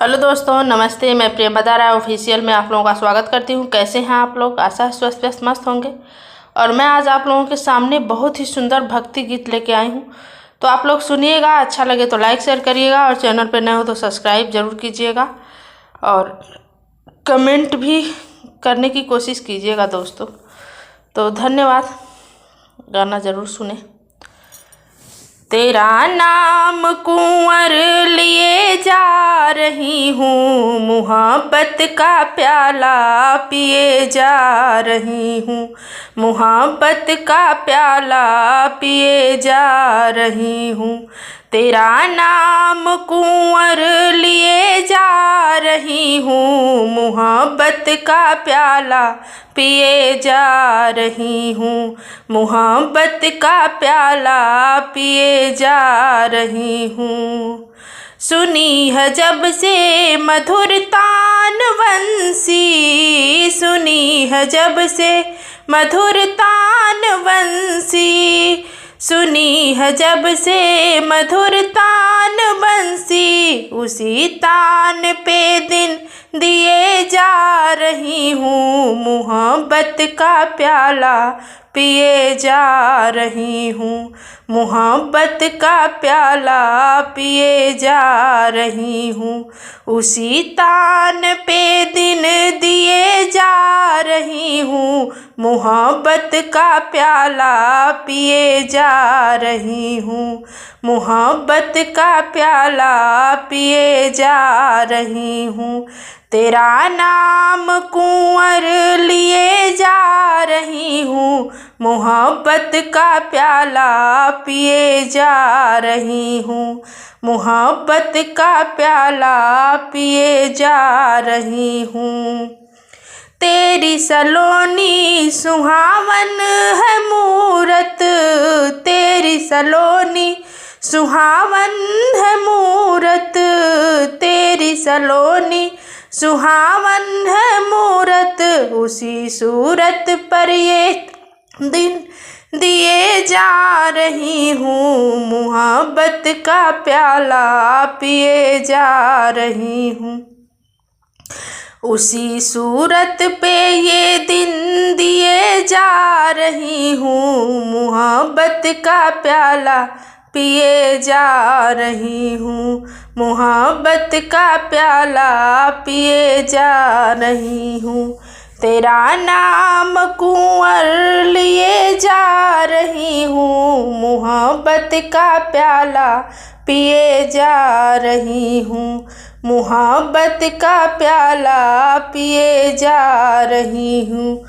Hello दोस्तों, नमस्ते। मैं प्रियंका दारा ऑफिशियल में आप लोगों का स्वागत करती हूँ। कैसे हैं आप लोग? आशा है स्वस्थ मस्त होंगे। और मैं आज आप लोगों के सामने बहुत ही सुंदर भक्ति गीत लेके आई हूँ, तो आप लोग सुनिएगा। अच्छा लगे तो लाइक शेयर करिएगा, और चैनल पर नए हो तो सब्सक्राइब जरूर कीजिएगा, और कमेंट भी करने की कोशिश कीजिएगा दोस्तों। तो धन्यवाद। गाना ज़रूर सुने। तेरा नाम कुंवर लिए जा रही हूँ, मुहब्बत का प्याला पिए जा रही हूँ, मुहब्बत का प्याला पिए जा रही हूँ। तेरा नाम कुंवर लिए जा रही हूँ, मुहब्बत का प्याला पिए जा रही हूँ, मुहब्बत का प्याला पिए जा रही हूँ। सुनी है जब से मधुर तान वंशी, सुनी है जब से मधुर तान वंशी, सुनी है जब से मधुर तान बंसी, उसी तान पे दिन दिए जा रही हूँ, मुहब्बत का प्याला पिए जा रही हूँ, मुहब्बत का प्याला पिए जा रही हूँ। उसी तान पे दिन दिए जा रही हूँ, मुहब्बत का प्याला पिए जा रही हूँ, मुहब्बत का प्याला पिए जा रही हूँ। तेरा नाम कुंवर लिए जा रही हूँ, मुहब्बत का प्याला पिए जा रही हूँ, मुहब्बत का प्याला पिए जा रही हूँ। तेरी सलोनी सुहावन है मूरत, तेरी सलोनी सुहावन है मूरत, तेरी सलोनी सुहावन है मूरत, उसी सूरत पर ये दिन दिए जा रही हूँ, मुहब्बत का प्याला पिए जा रही हूँ। उसी सूरत पे ये दिन दिए जा रही हूँ, मुहब्बत का प्याला पिए जा रही हूँ, मुहब्बत का प्याला पिए जा रही हूँ। तेरा नाम कुंवर लिए जा रही हूँ, मुहब्बत का प्याला पिए जा रही हूँ, मुहब्बत का प्याला पिए जा रही हूँ।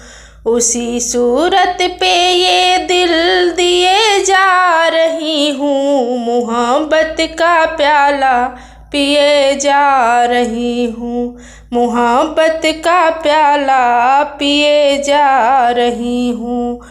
उसी सूरत पे ये दिल दिए जा रही हूँ, मुहब्बत का प्याला पिए जा रही हूँ, मुहब्बत का प्याला पिए जा रही हूँ।